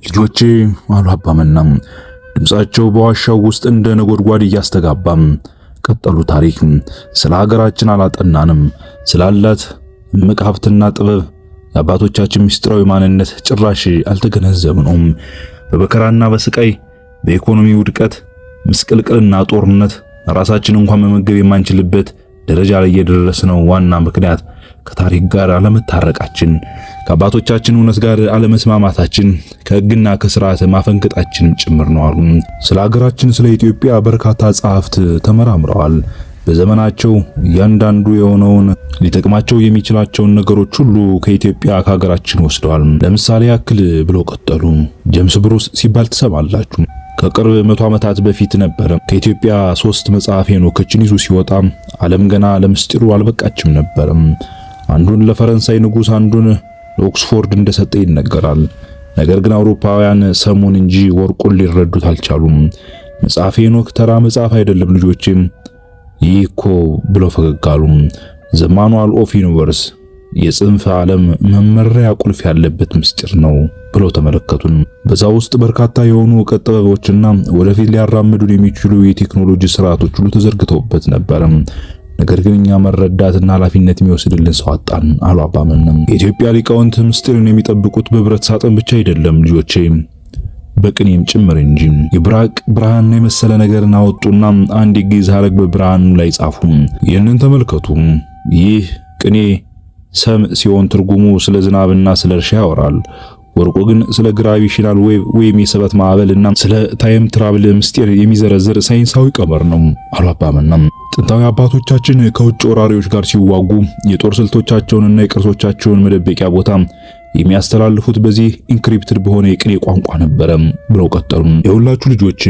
ልጆቼ አሉ አባመናም ድምጻቸው በዋሻው ውስጥ እንደ ነጎድጓድ እያስተጋባ ቀጠሉ። ታሪክ ስለ ሀገራችን አላጠናንም፣ ስላላት እምቅ ሀብትና ጥበብ የአባቶቻችን ምስጢራዊ ማንነት ጭራሽ አልተገነዘብነውም። በበከራና በስቃይ በኢኮኖሚ ውድቀት ምስቅልቅልና ጦርነት ራሳችን እንኳን መመገብ የማንችልበት ደረጃ ላይ የደረስነው ዋና ምክንያት ከታሪክ ጋር አለመታረቃችን፣ ከአባቶቻችን እውነት ጋር አለመስማማታችን፣ ከሕግና ከሥርዓት ማፈንገጣችን ጭምር ነው አሉ። ስለ ሀገራችን ስለ ኢትዮጵያ በርካታ ጸሐፍት ተመራምረዋል። በዘመናቸው እያንዳንዱ የሆነውን ሊጠቅማቸው የሚችላቸውን ነገሮች ሁሉ ከኢትዮጵያ ከሀገራችን ወስደዋል። ለምሳሌ ያክል ብለው ቀጠሉ። ጄምስ ብሩስ ሲባል ትሰማላችሁ። ከቅርብ 100 ዓመታት በፊት ነበር ከኢትዮጵያ 3 መጽሐፍ ሄኖክን ይዞ ሲወጣ ዓለም ገና ለምስጢሩ አልበቃችም ነበር። አንዱን ለፈረንሳይ ንጉሥ፣ አንዱን ለኦክስፎርድ እንደሰጠ ይነገራል። ነገር ግን አውሮፓውያን ሰሙን እንጂ ወርቁን ሊረዱት አልቻሉም። መጽሐፍ ሄኖክ ተራ መጽሐፍ አይደለም ልጆቼ፣ ይህ እኮ ብለው ፈገግ አሉ። ዘ ማኑዋል ኦፍ ዩኒቨርስ የጽንፈ ዓለም መመሪያ ቁልፍ ያለበት ምስጢር ነው ብለው ተመለከቱን። በዛ ውስጥ በርካታ የሆኑ እውቀት ጥበቦችና ወደፊት ሊያራምዱን የሚችሉ የቴክኖሎጂ ስርዓቶች ሁሉ ተዘርግተውበት ነበር። ነገር ግን እኛ መረዳትና ኃላፊነት የሚወስድልን ሰው አጣን አሉ አባመንም። የኢትዮጵያ ሊቃውንት ምስጢርን የሚጠብቁት በብረት ሳጥን ብቻ አይደለም ልጆቼ፣ በቅኔም ጭምር እንጂ። የብራቅ ብርሃን የመሰለ ነገርን አወጡና አንድ የግዕዝ ሐረግ በብርሃኑ ላይ ጻፉ። ይህንን ተመልከቱ። ይህ ቅኔ ሰም ሲሆን ትርጉሙ ስለ ዝናብና ስለ እርሻ ያወራል። ወርቁ ግን ስለ ግራቪቴሽናል ዌቭ ወይም የስበት ማዕበልና ስለ ታይም ትራቭል ምስጢር የሚዘረዝር ሳይንሳዊ ቀመር ነው አሉ አባመና። ጥንታዊ አባቶቻችን ከውጭ ወራሪዎች ጋር ሲዋጉ የጦር ስልቶቻቸውንና የቅርሶቻቸውን መደበቂያ ቦታ የሚያስተላልፉት በዚህ ኢንክሪፕትድ በሆነ የቅኔ ቋንቋ ነበረ ብለው ቀጠሉ። የሁላችሁ ልጆች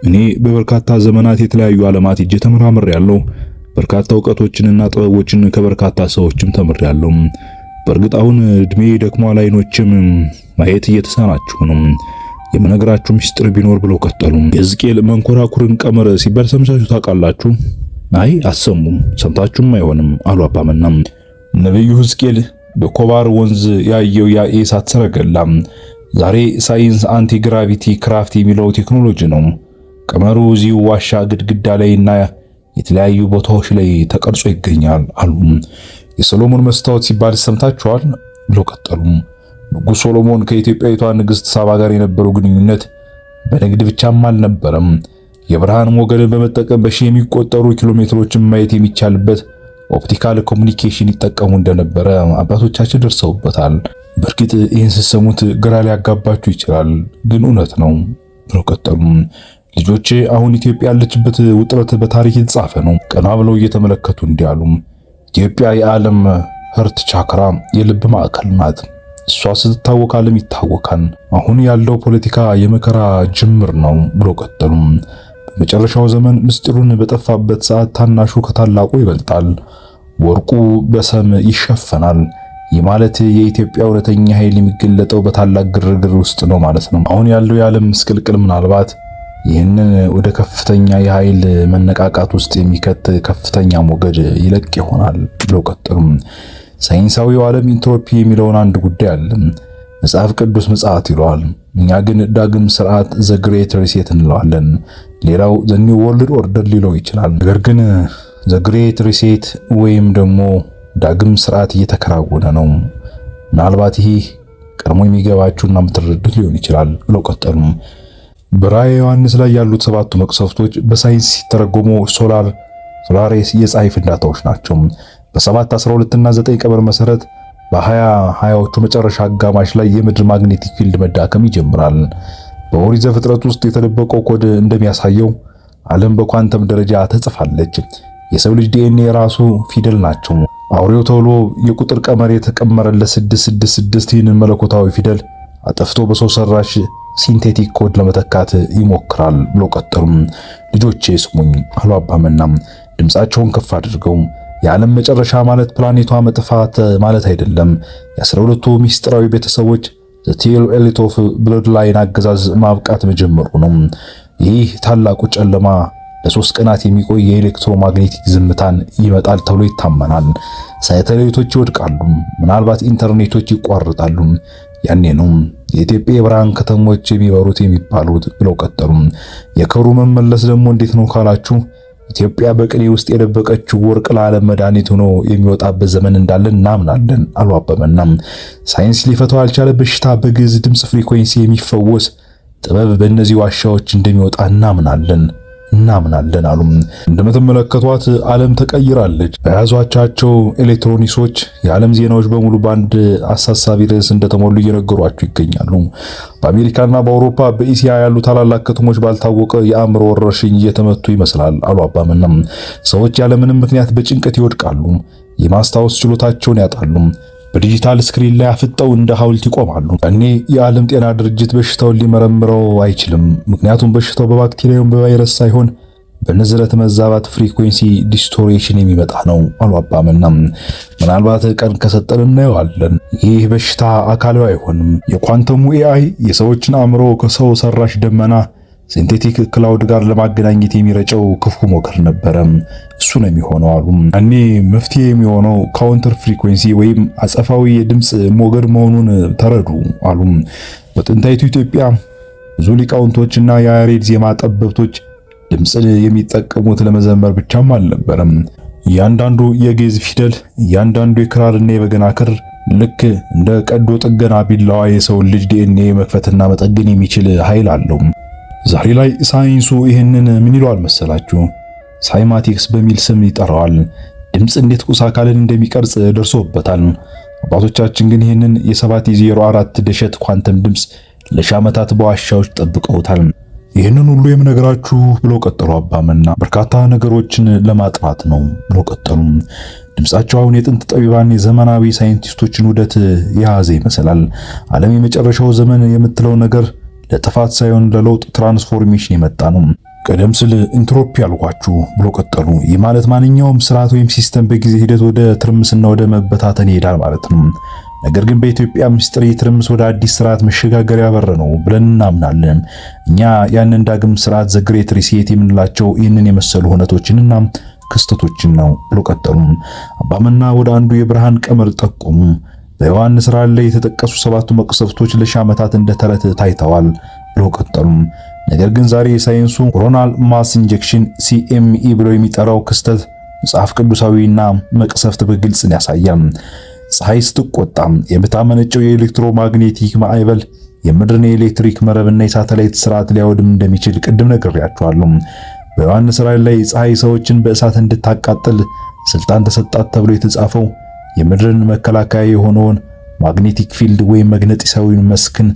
እኔ በበርካታ ዘመናት የተለያዩ ዓለማት ሄጄ ተመራምሬያለሁ። በርካታ ዕውቀቶችንና ጥበቦችን ከበርካታ ሰዎችም ተምሬያለሁ። በእርግጥ አሁን እድሜ ደክሟል፣ አይኖችም ማየት እየተሳናችሁ ነው። የምነግራችሁ ምስጢር ቢኖር ብለው ቀጠሉ። የሕዝቅኤል መንኮራኩርን ቀመር ሲባል ሰምታችሁ ታውቃላችሁ? አይ አሰሙም፣ ሰምታችሁም አይሆንም አሉ አባመና። ነብዩ ሕዝቅኤል በኮባር ወንዝ ያየው ያ የእሳት ሰረገላ ዛሬ ሳይንስ አንቲ ግራቪቲ ክራፍት የሚለው ቴክኖሎጂ ነው። ቀመሩ እዚሁ ዋሻ ግድግዳ ላይና የተለያዩ ቦታዎች ላይ ተቀርጾ ይገኛል አሉ። የሶሎሞን መስታወት ሲባል ሰምታችኋል ብለው ቀጠሉ። ንጉሥ ሶሎሞን ከኢትዮጵያዊቷ ንግሥት ሳባ ጋር የነበረው ግንኙነት በንግድ ብቻም አልነበረም። የብርሃን ሞገድን በመጠቀም በሺህ የሚቆጠሩ ኪሎሜትሮችን ማየት የሚቻልበት ኦፕቲካል ኮሙኒኬሽን ይጠቀሙ እንደነበረ አባቶቻችን ደርሰውበታል። በእርግጥ ይህን ስትሰሙት ግራ ሊያጋባችሁ ይችላል፣ ግን እውነት ነው ብለው ቀጠሉ። ልጆቼ አሁን ኢትዮጵያ ያለችበት ውጥረት በታሪክ የተጻፈ ነው። ቀና ብለው እየተመለከቱ እንዲያሉ ኢትዮጵያ የዓለም ህርት ቻክራ የልብ ማዕከል ናት። እሷ ስትታወቅ ዓለም ይታወካል። አሁን ያለው ፖለቲካ የመከራ ጅምር ነው ብለው ቀጠሉ። በመጨረሻው ዘመን ምስጢሩን በጠፋበት ሰዓት ታናሹ ከታላቁ ይበልጣል፣ ወርቁ በሰም ይሸፈናል። ይህ ማለት የኢትዮጵያ እውነተኛ ኃይል የሚገለጠው በታላቅ ግርግር ውስጥ ነው ማለት ነው። አሁን ያለው የዓለም ምስቅልቅል ምናልባት ይህንን ወደ ከፍተኛ የኃይል መነቃቃት ውስጥ የሚከት ከፍተኛ ሞገድ ይለቅ ይሆናል ብለው ቀጠሉ። ሳይንሳዊው ዓለም ኢንትሮፒ የሚለውን አንድ ጉዳይ አለ። መጽሐፍ ቅዱስ ምጽአት ይለዋል። እኛ ግን ዳግም ስርዓት ዘ ግሬት ሪሴት እንለዋለን። ሌላው ዘ ኒው ወርልድ ኦርደር ሊለው ይችላል። ነገር ግን ዘ ግሬት ሪሴት ወይም ደግሞ ዳግም ስርዓት እየተከናወነ ነው። ምናልባት ይህ ቀድሞ የሚገባችሁና የምትረዱት ሊሆን ይችላል ብለው ቀጠሉ። በራዕየ ዮሐንስ ላይ ያሉት 7ቱ መቅሰፍቶች በሳይንስ ሲተረጎሙ ሶላሬስ የፀሐይ ፍንዳታዎች ናቸው። በ7 12 እና 9 ቀመር መሰረት በ2020ዎቹ መጨረሻ አጋማሽ ላይ የምድር ማግኔቲክ ፊልድ መዳከም ይጀምራል። በኦሪት ዘፍጥረት ውስጥ የተደበቀው ኮድ እንደሚያሳየው ዓለም በኳንተም ደረጃ ተጽፋለች። የሰው ልጅ ዲኤንኤ ራሱ ፊደል ናቸው። አውሬው ተብሎ የቁጥር ቀመር የተቀመረለት 666 ይህንን መለኮታዊ ፊደል አጠፍቶ በሰው ሰራሽ ሲንቴቲክ ኮድ ለመተካት ይሞክራል ብለው ቀጠሉም። ልጆቼ ስሙኝ አሉ አባመና ድምጻቸውን ከፍ አድርገው። የዓለም መጨረሻ ማለት ፕላኔቷ መጥፋት ማለት አይደለም። የ12ቱ ሚስጥራዊ ቤተሰቦች ዘ ቴል ኤሊት ኦፍ ብለድ ላይን አገዛዝ ማብቃት መጀመሩ ነው። ይህ ታላቁ ጨለማ ለ3 ቀናት የሚቆይ የኤሌክትሮማግኔቲክ ዝምታን ይመጣል ተብሎ ይታመናል። ሳተላይቶች ይወድቃሉ፣ ምናልባት ኢንተርኔቶች ይቋረጣሉ። ያኔ ነው የኢትዮጵያ የብርሃን ከተሞች የሚበሩት የሚባሉት ብለው ቀጠሉ። የከሩ መመለስ ደግሞ እንዴት ነው ካላችሁ ኢትዮጵያ በቅኔ ውስጥ የደበቀችው ወርቅ ለዓለም መድኃኒት ሆኖ የሚወጣበት ዘመን እንዳለ እናምናለን አሉ አበበና ሳይንስ ሊፈታው ያልቻለ በሽታ በግዕዝ ድምፅ ፍሪኩዌንሲ የሚፈወስ ጥበብ በእነዚህ ዋሻዎች እንደሚወጣ እናምናለን አሉ። እንደምትመለከቷት ዓለም ተቀይራለች። በያዟቻቸው ኤሌክትሮኒክሶች የዓለም ዜናዎች በሙሉ በአንድ አሳሳቢ ርዕስ እንደተሞሉ እየነገሯቸው ይገኛሉ። በአሜሪካና በአውሮፓ በኢሲያ ያሉ ታላላቅ ከተሞች ባልታወቀ የአእምሮ ወረርሽኝ እየተመቱ ይመስላል አሉ አባመና። ሰዎች ያለምንም ምክንያት በጭንቀት ይወድቃሉ፣ የማስታወስ ችሎታቸውን ያጣሉ፣ በዲጂታል ስክሪን ላይ አፍጠው እንደ ሐውልት ይቆማሉ። እኔ የዓለም ጤና ድርጅት በሽታውን ሊመረምረው አይችልም፣ ምክንያቱም በሽታው በባክቴሪያውም በቫይረስ ሳይሆን በንዝረት መዛባት ፍሪኩዌንሲ ዲስቶርሽን የሚመጣ ነው አሉ አባመና። ምናልባት ቀን ከሰጠን እናየዋለን። ይህ በሽታ አካላዊ አይሆንም። የኳንተሙ ኤአይ የሰዎችን አእምሮ ከሰው ሰራሽ ደመና ሲንቴቲክ ክላውድ ጋር ለማገናኘት የሚረጨው ክፉ ሞገድ ነበረ። እሱ ነው የሚሆነው አሉ። እኔ መፍትሄ የሚሆነው ካውንተር ፍሪኩዌንሲ ወይም አጸፋዊ የድምፅ ሞገድ መሆኑን ተረዱ አሉ። በጥንታዊቱ ኢትዮጵያ ብዙ ሊቃውንቶችና የያሬድ ዜማ ጠበብቶች ድምፅን የሚጠቀሙት ለመዘመር ብቻም አልነበረም። እያንዳንዱ የግዕዝ ፊደል፣ እያንዳንዱ የክራርና የበገና ክር ልክ እንደ ቀዶ ጥገና ቢላዋ የሰውን ልጅ ዲኤንኤ መክፈትና መጠገን የሚችል ኃይል አለው። ዛሬ ላይ ሳይንሱ ይህንን ምን ይለዋል መሰላችሁ? ሳይማቲክስ በሚል ስም ይጠራዋል። ድምፅ እንዴት ቁስ አካልን እንደሚቀርጽ ደርሶበታል። አባቶቻችን ግን ይህንን የ704 ደሸት ኳንተም ድምፅ ለሺህ ዓመታት በዋሻዎች ጠብቀውታል። ይህንን ሁሉ የምነግራችሁ ብሎ ቀጠሉ አባመና በርካታ ነገሮችን ለማጥራት ነው ብሎ ቀጠሉ። ድምጻቸው አሁን የጥንት ጠቢባን የዘመናዊ ሳይንቲስቶችን ውደት የያዘ ይመስላል። ዓለም የመጨረሻው ዘመን የምትለው ነገር ለጥፋት ሳይሆን ለለውጥ ትራንስፎርሜሽን የመጣ ነው። ቀደም ሲል ኢንትሮፒ ያልኳችሁ ብሎ ቀጠሉ። ይህ ማለት ማንኛውም ስርዓት ወይም ሲስተም በጊዜ ሂደት ወደ ትርምስና ወደ መበታተን ይሄዳል ማለት ነው። ነገር ግን በኢትዮጵያ ምስጢር ትርምስ ወደ አዲስ ስርዓት መሸጋገሪያ በር ነው ብለን እናምናለን። እኛ ያንን ዳግም ስርዓት ዘ ግሬት ሪሴት የምንላቸው ይህንን የመሰሉ ሁነቶችንና ክስተቶችን ነው ብሎ ቀጠሉ። አባመና ወደ አንዱ የብርሃን ቀመር ጠቆሙ። በዮሐንስ ራእይ ላይ የተጠቀሱ ሰባቱ መቅሰፍቶች ለሺህ ዓመታት እንደ ተረት ታይተዋል ብሎ ቀጠሉ። ነገር ግን ዛሬ የሳይንሱ ኮሮናል ማስ ኢንጀክሽን ሲኤምኢ ብሎ የሚጠራው ክስተት መጽሐፍ ቅዱሳዊና መቅሰፍት በግልጽ ያሳያል። ፀሐይ ስትቆጣ የምታመነጨው የኤሌክትሮማግኔቲክ ማዕበል የምድርን የኤሌክትሪክ መረብና የሳተላይት ስርዓት ሊያወድም እንደሚችል ቅድም ነግሬያችኋለሁ። በዮሐንስ ራእይ ላይ ፀሐይ ሰዎችን በእሳት እንድታቃጥል ስልጣን ተሰጣት ተብሎ የተጻፈው የምድርን መከላከያ የሆነውን ማግኔቲክ ፊልድ ወይም መግነጢሳዊ መስክን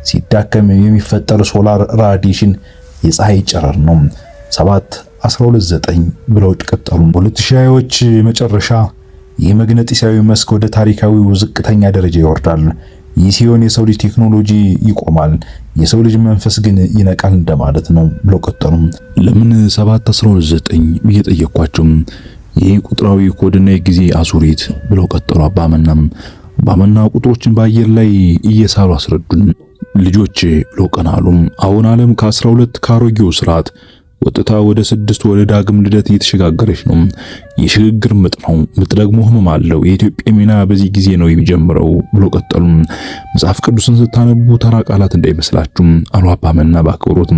ሲዳከም የሚፈጠር ሶላር ራዲሽን የፀሐይ ጨረር ነው። 7-12-9 ብለው ቀጠሉ። በ2020ዎች መጨረሻ ይህ መግነጢሳዊ መስክ ወደ ታሪካዊው ዝቅተኛ ደረጃ ይወርዳል። ይህ ሲሆን የሰው ልጅ ቴክኖሎጂ ይቆማል፣ የሰው ልጅ መንፈስ ግን ይነቃል እንደማለት ነው ብለው ቀጠሉ። ለምን 7-12-9 ብዬ ጠየኳቸው። ይህ ቁጥራዊ ኮድና የጊዜ አዙሪት ብለው ቀጠሉ። አባመና ቁጥሮችን በአየር ላይ እየሳሉ አስረዱን። ልጆች ብለው ቀናሉ። አሁን ዓለም ከ12 ካሮጌው ስርዓት ወጥታ ወደ 6 ወደ ዳግም ልደት እየተሸጋገረች ነው። የሽግግር ምጥ ነው። ምጥ ደግሞ ህመም አለው። የኢትዮጵያ ሚና በዚህ ጊዜ ነው የሚጀምረው ብሎ ቀጠሉ። መጽሐፍ ቅዱስን ስታነቡ ተራ ቃላት እንዳይመስላችሁ አሉ አባመና ባክብሮት።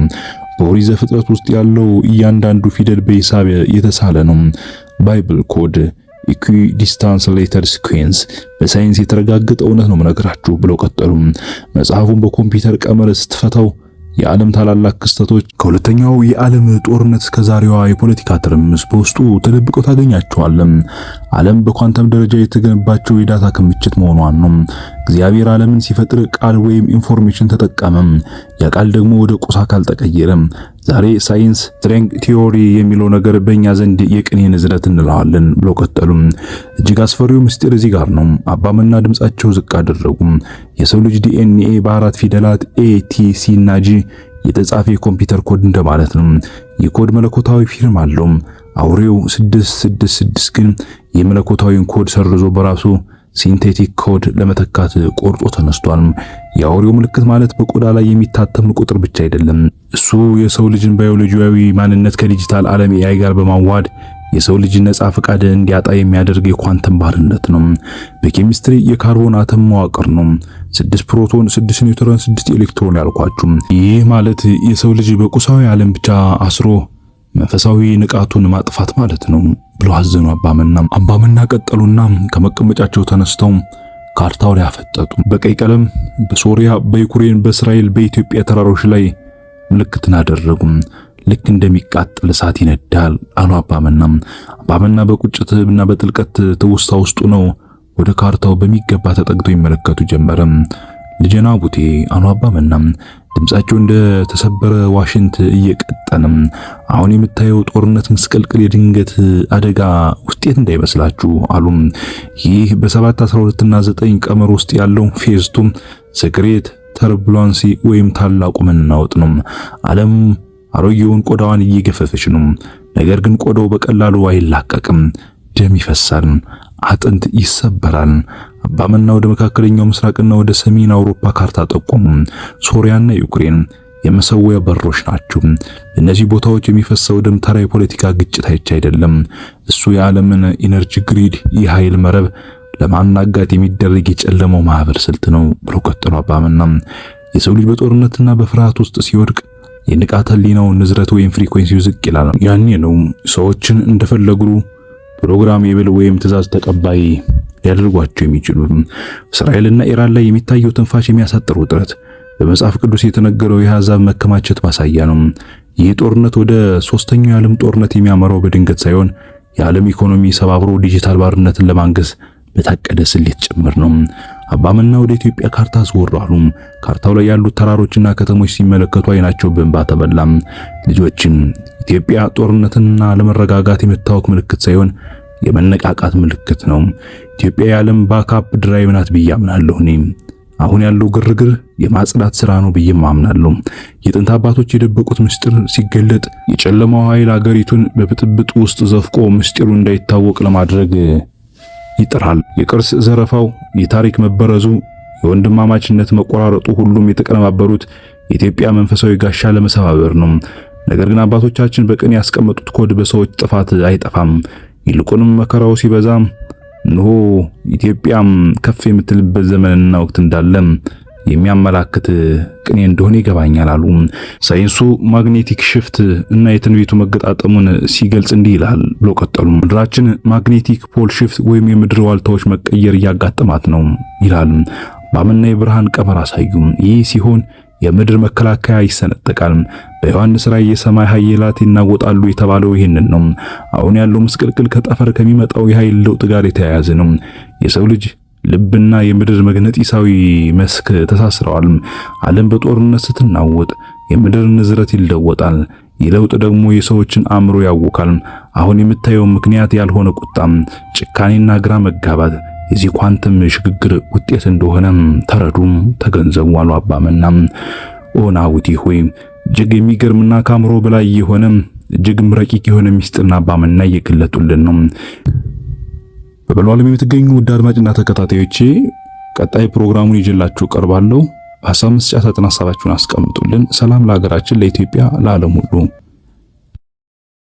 በኦሪት ዘፍጥረት ውስጥ ያለው እያንዳንዱ ፊደል በሂሳብ የተሳለ ነው። ባይብል ኮድ ኢኩዲስታንስ ሌተር ሲኩዌንስ በሳይንስ የተረጋገጠ እውነት ነው መነግራችሁ ብለው ቀጠሉ። መጽሐፉን በኮምፒውተር ቀመር ስትፈታው የዓለም ታላላቅ ክስተቶች ከሁለተኛው የዓለም ጦርነት እስከ ዛሬዋ የፖለቲካ ትርምስ በውስጡ ተደብቀው ታገኛቸዋለን። ዓለም በኳንተም ደረጃ የተገነባቸው የዳታ ክምችት መሆኗን ነው። እግዚአብሔር ዓለምን ሲፈጥር ቃል ወይም ኢንፎርሜሽን ተጠቀመ። ያ ቃል ደግሞ ወደ ቁስ አካል ተቀየረ። ዛሬ ሳይንስ ስትሪንግ ቲዮሪ የሚለው ነገር በእኛ ዘንድ የቅኔ ንዝረት እንለዋለን ብለው ቀጠሉ። እጅግ አስፈሪው ምስጢር እዚህ ጋር ነው። አባመና ድምጻቸው ዝቅ አደረጉ። የሰው ልጅ ዲኤንኤ በአራት ፊደላት ኤ ቲ ሲ እና ጂ የተጻፈ የኮምፒውተር ኮድ እንደማለት ነው። የኮድ መለኮታዊ ፊርማ አለው። አውሬው 666 ግን የመለኮታዊን ኮድ ሰርዞ በራሱ ሲንቴቲክ ኮድ ለመተካት ቆርጦ ተነስቷል። የአውሬው ምልክት ማለት በቆዳ ላይ የሚታተም ቁጥር ብቻ አይደለም። እሱ የሰው ልጅን ባዮሎጂያዊ ማንነት ከዲጂታል ዓለም ኤአይ ጋር በማዋሃድ የሰው ልጅ ነፃ ፈቃድ እንዲያጣ የሚያደርግ የኳንተም ባርነት ነው። በኬሚስትሪ የካርቦን አተም መዋቅር ነው። 6 ፕሮቶን፣ 6 ኒውትሮን፣ 6 ኤሌክትሮን ያልኳችሁ። ይህ ማለት የሰው ልጅ በቁሳዊ ዓለም ብቻ አስሮ መንፈሳዊ ንቃቱን ማጥፋት ማለት ነው ብለው አዘኑ አባመና ቀጠሉና ከመቀመጫቸው ተነስተው ካርታው ላይ አፈጠጡ። በቀይ ቀለም በሶሪያ፣ በዩክሬን፣ በእስራኤል፣ በኢትዮጵያ ተራሮች ላይ ምልክትን አደረጉ። ልክ እንደሚቃጠል እሳት ይነዳል አሉ አባመና በቁጭትና በጥልቀት ትውስታ ውስጡ ነው ወደ ካርታው በሚገባ ተጠግተው ይመለከቱ ጀመረ። ልጄና ቡቴ አሉ አባመና ድምጻቸው እንደ ተሰበረ ዋሽንት እየቀጠነ፣ አሁን የምታየው ጦርነት ምስቅልቅል የድንገት አደጋ ውጤት እንዳይመስላችሁ አሉ። ይህ በ7 12 እና 9 ቀመር ውስጥ ያለው ፌዝቱ ሰክሬት ተርቡላንሲ ወይም ታላቁ መናወጥ ነው። ዓለም አሮጌውን ቆዳዋን እየገፈፈች ነው። ነገር ግን ቆዳው በቀላሉ አይላቀቅም። ደም ይፈሳል፣ አጥንት ይሰበራል። አባመና ወደ መካከለኛው ምስራቅና ወደ ሰሜን አውሮፓ ካርታ ጠቆሙ። ሶሪያና ዩክሬን የመሰወያ በሮች ናቸው። በእነዚህ ቦታዎች የሚፈሰው ደም ተራ የፖለቲካ ግጭት አይደለም። እሱ የዓለምን ኢነርጂ ግሪድ የኃይል መረብ ለማናጋት የሚደረግ የጨለመው ማህበር ስልት ነው ብሎ ቀጠሉ አባመና። የሰው ልጅ በጦርነትና በፍርሃት ውስጥ ሲወድቅ የንቃተ ህሊናው ንዝረት ወይም ፍሪኩዌንሲው ዝቅ ይላል። ያኔ ነው ሰዎችን እንደፈለጉ ፕሮግራሜብል ወይም ትዕዛዝ ተቀባይ ሊያደርጓቸው የሚችሉ። እስራኤልና ኢራን ላይ የሚታየው ትንፋሽ የሚያሳጥር ውጥረት በመጽሐፍ ቅዱስ የተነገረው የአሕዛብ መከማቸት ማሳያ ነው። ይህ ጦርነት ወደ ሶስተኛው የዓለም ጦርነት የሚያመራው በድንገት ሳይሆን የዓለም ኢኮኖሚ ሰባብሮ ዲጂታል ባርነትን ለማንገስ በታቀደ ስሌት ጭምር ነው። አባመና ወደ ኢትዮጵያ ካርታ አስወራሉ። ካርታው ላይ ያሉት ተራሮችና ከተሞች ሲመለከቱ አይናቸው በእንባ ተበላም። ልጆችም ኢትዮጵያ ጦርነትና ለመረጋጋት የመታወክ ምልክት ሳይሆን የመነቃቃት ምልክት ነው። ኢትዮጵያ የዓለም ባካፕ ድራይቭ ናት ብዬ አምናለሁ። አሁን ያለው ግርግር የማጽዳት ሥራ ነው ብዬ አምናለሁ። የጥንት አባቶች የደበቁት ምስጢር ሲገለጥ የጨለማው ኃይል አገሪቱን በብጥብጥ ውስጥ ዘፍቆ ምስጢሩ እንዳይታወቅ ለማድረግ ይጥራል። የቅርስ ዘረፋው፣ የታሪክ መበረዙ፣ የወንድማማችነት መቆራረጡ ሁሉም የተቀነባበሩት የኢትዮጵያ መንፈሳዊ ጋሻ ለመሰባበር ነው። ነገር ግን አባቶቻችን በቅን ያስቀመጡት ኮድ በሰዎች ጥፋት አይጠፋም። ይልቁንም መከራው ሲበዛ እንሆ ኢትዮጵያም ከፍ የምትልበት ዘመንና ወቅት እንዳለ የሚያመላክት ቅኔ እንደሆነ ይገባኛል አሉ። ሳይንሱ ማግኔቲክ ሽፍት እና የትንቢቱ መገጣጠሙን ሲገልጽ እንዲህ ይላል ብሎ ቀጠሉ። ምድራችን ማግኔቲክ ፖል ሽፍት ወይም የምድር ዋልታዎች መቀየር እያጋጠማት ነው ይላል። አባመና የብርሃን ቀመር አሳዩ። ይህ ሲሆን የምድር መከላከያ ይሰነጠቃል። በዮሐንስ ራእይ የሰማይ ኃይላት ይናወጣሉ የተባለው ይህንን ነው። አሁን ያለው ምስቅልቅል ከጠፈር ከሚመጣው የኃይል ለውጥ ጋር የተያያዘ ነው። የሰው ልጅ ልብና የምድር መግነጢሳዊ መስክ ተሳስረዋል። ዓለም በጦርነት ስትናወጥ የምድር ንዝረት ይለወጣል። የለውጥ ደግሞ የሰዎችን አእምሮ ያውካል። አሁን የምታየው ምክንያት ያልሆነ ቁጣም፣ ጭካኔና ግራ መጋባት የዚህ ኳንተም ሽግግር ውጤት እንደሆነ ተረዱም ተገንዘቡ አሉ አባመና። ኦናውቲ ሆይ እጅግ የሚገርምና ከአእምሮ በላይ የሆነ እጅግም ረቂቅ የሆነ ሚስጥርና አባመና እየገለጡልን ነው። በበላው ዓለም የምትገኙ ውድ አድማጭና ተከታታዮቼ ቀጣይ ፕሮግራሙን ይዤላችሁ ቀርባለሁ። በሐሳብ መስጫ ሳጥን ሐሳባችሁን አስቀምጡልን። ሰላም ለሀገራችን፣ ለኢትዮጵያ፣ ለዓለም ሁሉ።